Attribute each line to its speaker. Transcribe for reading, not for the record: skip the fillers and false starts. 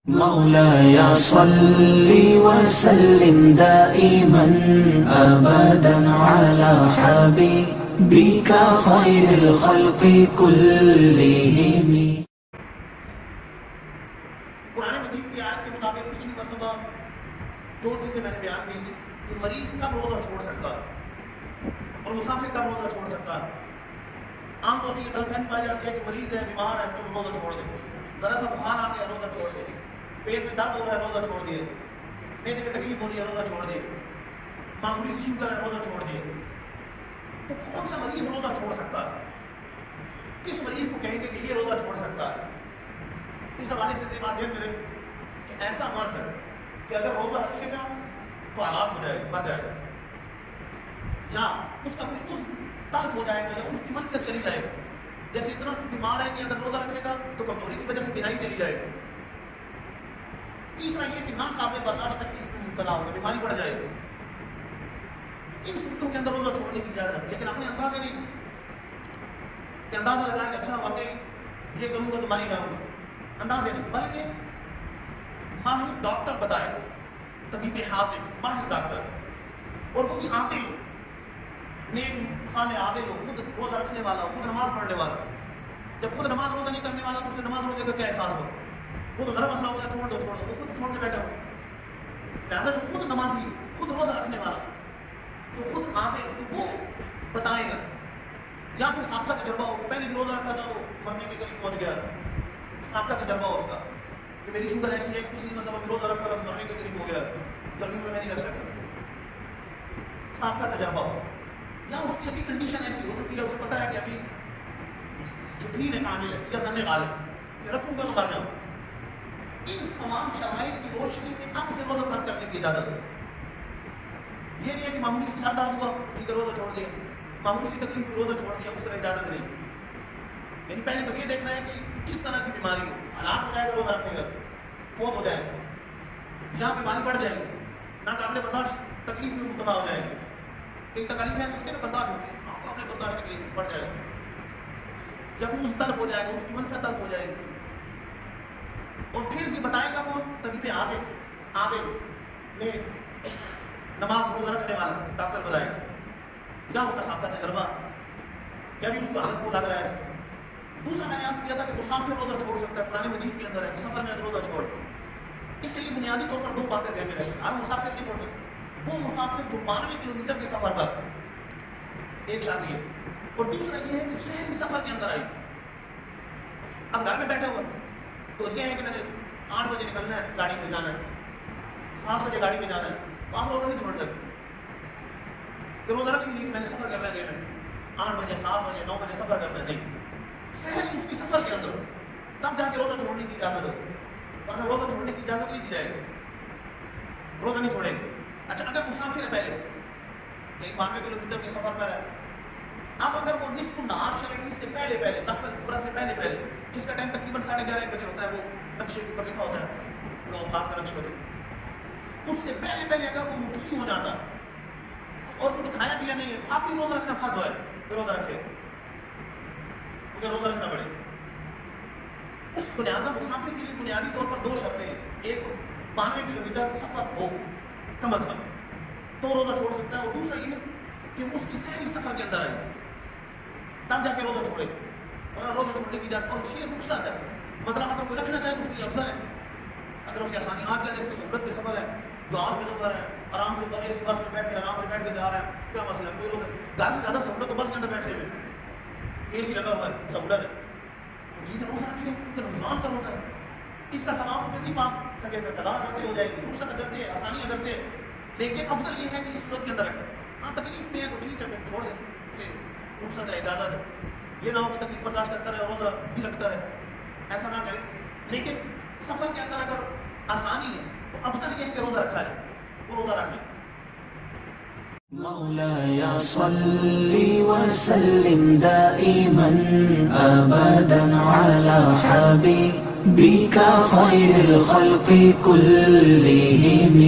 Speaker 1: مولاي صل وسلم دائما أبدا على حبيبك خير الخلق كلهم.
Speaker 2: قرآن مجید کی آیت کے مطابق پچھلی مرتبہ دو چیزیں میں نے بیان کی کہ مریض کب روزہ چھوڑ سکتا ہے اور مسافر کب روزہ چھوڑ سکتا ہے. عام طور پر یہ غلط فہمی پائی جاتی ہے کہ مریض ہے، بیمار ہے تو روزہ چھوڑ دے، ذرا سا بخار آ گیا روزہ چھوڑ دے، پیٹ میں درد ہو رہا ہے روزہ چھوڑ دیے، میدے میں تکلیف ہو رہی ہے روزہ چھوڑ دیے، معمولی سی شوگر ہے روزہ چھوڑ دیے. تو کون سا مریض روزہ چھوڑ سکتا ہے؟ کس مریض کو کہیں گے کہ یہ روزہ چھوڑ سکتا ہے؟ اس حوالے سے بات یہ میرے کہ ایسا مرض ہے کہ اگر روزہ رکھے گا تو ہلاک ہو جائے گا، مر جائے گا، یا اس کا کوئی تلف ہو جائے گا یا اس کی منفعت چلی جائے گا. جیسے اتنا بیمار ہے کہ اگر روزہ رکھے گا تو کمزوری کی وجہ سے بینائی چلی جائے گی. تیسرا یہ کہ ناقابل برداشت تکلیف میں مبتلا ہوگا، بیماری بڑھ جائے گی. ان صورتوں کے اندر روزہ چھوڑنے کی اجازت ہے، لیکن اپنے اندازے نہیں کہ اندازہ لگائیں کہ اچھا واقعی یہ کروں گا تو ماری جاؤں گا، اندازے نہیں، بلکہ ماہر ڈاکٹر بتائے، طبیب حاذق ماہر ڈاکٹر، اور وہ بھی عاقل نیک صالح عادل ہو، خود روزہ رکھنے والا ہو، خود نماز پڑھنے والا. جب خود نماز روزہ نہیں کرنے والا تو اسے نماز روزے کا کیا احساس ہو؟ وہ تو ذرا مسئلہ ہوگا چھوڑ دو، وہ خود چھوڑ کے بیٹھا ہو. لہٰذا خود نمازی، خود روزہ رکھنے والا تو خود عادل تو وہ بتائے گا. یا پھر سابقہ تجربہ ہو، پہلے بھی روزہ رکھا تھا تو مرنے کے قریب پہنچ گیا، سابقہ تجربہ ہو اس کا کہ میری شوگر ایسی ہے کہ پچھلی مرتبہ روزہ رکھا تھا مرنے کے قریب ہو گیا، گرمی میں نہیں رکھ سکتا، سابقہ تجربہ ہو. یا اس کی ابھی کنڈیشن ایسی ہو چکی ہے، اسے پتا ہے کہ ابھی یقین کامل ہے یا ظن غالب کہ رکھوں گا تو مر جاؤں. ان تمام شرائط کی روشنی میں اب اسے روزہ ترک کرنے کی اجازت ہے. یہ نہیں ہے کہ معمولی سے سر درد ہوا ٹھیک ہے روزہ چھوڑ دیا، معمولی سی تکلیف روزہ چھوڑ دیا، اس طرح اجازت نہیں. یعنی پہلے تو یہ دیکھنا ہے کہ کس طرح کی بیماری ہو، ہلاک ہو جائے گا روزہ رکھنے گا، فوت ہو جائے گا، یا بیماری بڑھ جائے گی، ناقابل برداشت تکلیف میں مبتلا ہو جائے گی. ایک تکلیف ایسی ہوتی ہے نا برداشت ہوتی ہے، ناقابل برداشت تکلیف بڑھ جائے گا، جب اس تلف ہو جائے گا، اس کی منفعت تلف ہو جائے گی. اور پھر یہ بتائے گا کون؟ طبیب عادل نے نماز روزہ رکھنے والا ڈاکٹر بتائے گا، یا اس کا سابقہ تجربہ، یا بھی اس کو حالت کو لگ رہا ہے. دوسرا میں نے عرض کیا تھا کہ مسافر روزہ چھوڑ سکتا ہے، قرآن مجید کے اندر ہے کہ سفر میں روزہ چھوڑ. اس کے لیے بنیادی طور پر دو باتیں ذہن میں رکھیں. ہر مسافر نہیں چھوڑ سکتا. وہ مسافر جو 92 کلومیٹر کے سفر پر ایک شادی ہے، اور دوسرا یہ ہے کہ شہری سفر کے اندر آئی، اب گھر میں بیٹھے ہوا تو یہ ہے کہ میں نے 8 بجے نکلنا ہے، گاڑی پہ جانا ہے، 7 بجے گاڑی پہ جانا ہے، تو آپ روزہ نہیں چھوڑ سکتے کہ روزہ رکھ لیجیے کہ میں نے سفر کرنا ہے، 8 بجے 7 بجے 9 بجے سفر کرنا ہے. نہیں، شہری اس کی سفر کے اندر تب جا کے روزہ چھوڑنے کی اجازت ہے، ورنہ روزہ چھوڑنے کی اجازت نہیں دی جائے گی، روزہ نہیں چھوڑے گا. اچھا اگر مسافر ہے پہلے سے 92 کلومیٹر کے سفر پر ہے، اب اگر وہ نصف النہار شرعی سے پہلے دخل کبریٰ سے پہلے جس کا ٹائم تقریباً 11:30 بجے ہوتا ہے، وہ نقشے کے اوپر لکھا ہوتا ہے وہ اوقات کا نقشہ ہوتا ہے، اس سے پہلے اگر وہ مقیم ہو جاتا اور کچھ کھایا پیا نہیں ہے، آپ بھی روزہ رکھنا فرض ہے، پھر روزہ رکھے، اسے روزہ رکھنا پڑے. تو لہٰذا مسافر کے لیے بنیادی طور پر دو شرطیں ہیں، ایک 92 کلومیٹر سفر ہو کم از کم تو روزہ چھوڑ سکتا ہے، اور دوسرا یہ کہ اس کی شہری سفر کے اندر آئے تب جا کے روزہ چھوڑے، اور روزہ چھوڑنے کی اجازت. اور یہ رخصت ہے، مطلب اگر کوئی رکھنا چاہے تو اس کے لیے افضل ہے، اگر اس کی آسانی آج کل جیسے سہولت کے سفر ہے، جہاز میں سفر ہے، آرام سے بس میں بیٹھ کے آرام سے بیٹھ کے جا رہے ہیں، کیا مسئلہ ہے؟ کوئی روزہ گھر سے زیادہ سہولت تو بس کے اندر بیٹھنے میں، اے سی لگا ہوا ہے، سہولت ہے، جی روزہ رکھیے کیونکہ رمضان کا روزہ ہے، اس کا ثواب پھر نہیں پا سکے گا، قضا اگرچہ ہو جائے گی، رخصت اگرچہ، آسانی اگرچہ، لیکن افضل یہ ہے کہ اس صورت کے اندر رکھیں. ہاں تکلیف میں ہے تو ٹھیک ہے چھوڑ دیں، اسے رخصت ہے، اجازت ہے. یہ نہ ہو کہ تکلیف برداشت کرتا رہے، روزہ بھی رکھتا ہے، ایسا نہ کریں. لیکن سفر کے اندر اگر آسانی ہے تو افضل یہ ہے کہ روزہ رکھا ہے، وہ روزہ رکھ لیں.
Speaker 1: مولاي صل وسلم دائما أبدا على حبيبك خير الخلق كلهم.